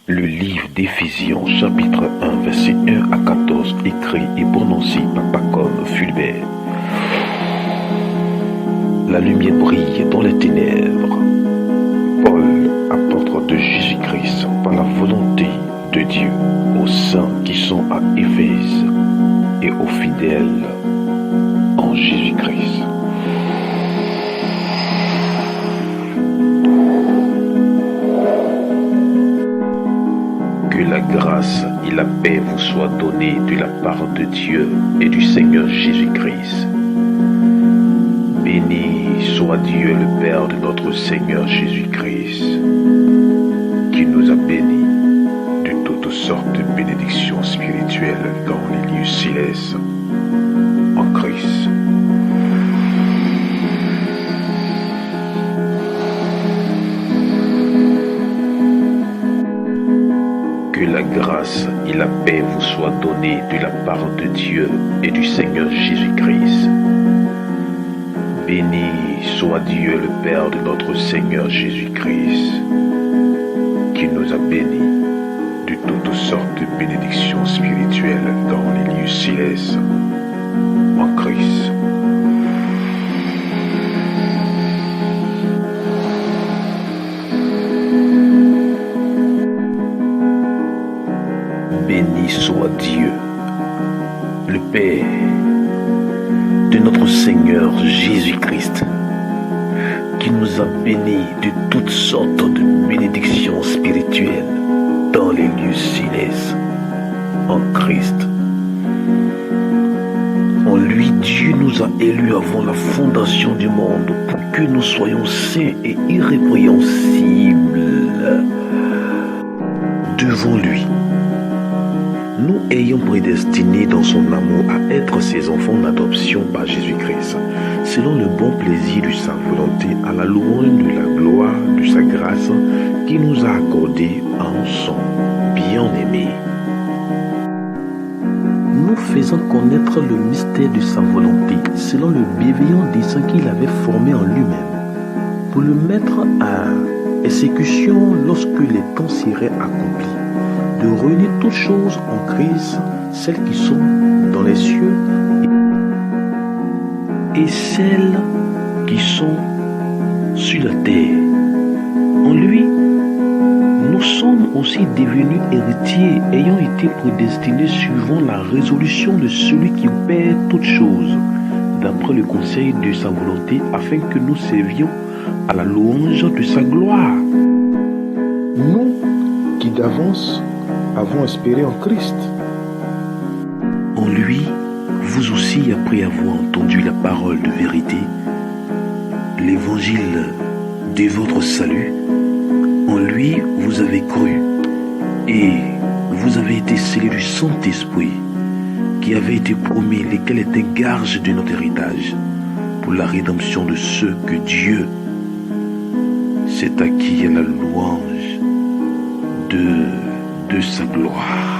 Le livre d'Éphésiens, chapitre 1, versets 1 à 14, écrit et prononcé par Paul Fulbert. La lumière brille dans les ténèbres. Paul, apôtre de Jésus-Christ, par la volonté de Dieu, aux saints qui sont à Éphèse et aux fidèles en Jésus-Christ. Que la grâce et la paix vous soient données de la part de Dieu et du Seigneur Jésus-Christ. Béni soit Dieu le Père de notre Seigneur Jésus-Christ, qui nous a bénis de toutes sortes de bénédictions spirituelles dans les lieux célestes en Christ. Que la grâce et la paix vous soient données de la part de Dieu et du Seigneur Jésus-Christ. Béni soit Dieu le Père de notre Seigneur Jésus-Christ, qui nous a bénis de toutes sortes de bénédictions spirituelles dans les lieux célestes en Christ. Béni soit Dieu, le Père de notre Seigneur Jésus-Christ, qui nous a bénis de toutes sortes de bénédictions spirituelles dans les lieux célestes en Christ. En lui, Dieu nous a élus avant la fondation du monde pour que nous soyons saints et irrépréhensibles devant lui. Nous ayons prédestiné dans son amour à être ses enfants d'adoption par Jésus-Christ, selon le bon plaisir de sa volonté, à la louange de la gloire de sa grâce qui nous a accordé en son bien-aimé. Nous faisons connaître le mystère de sa volonté, selon le bienveillant dessein qu'il avait formé en lui-même, pour le mettre à exécution lorsque les temps seraient accomplis, de réunir toutes choses en Christ, celles qui sont dans les cieux et celles qui sont sur la terre. En lui, nous sommes aussi devenus héritiers, ayant été prédestinés suivant la résolution de celui qui perd toutes choses, d'après le conseil de sa volonté, afin que nous servions à la louange de sa gloire. Nous qui d'avance avons espéré en Christ. En lui, vous aussi, après avoir entendu la parole de vérité, l'évangile de votre salut, en lui vous avez cru et vous avez été scellés du Saint-Esprit qui avait été promis, lesquels étaient gages de notre héritage pour la rédemption de ceux que Dieu s'est acquis à la louange de sa gloire.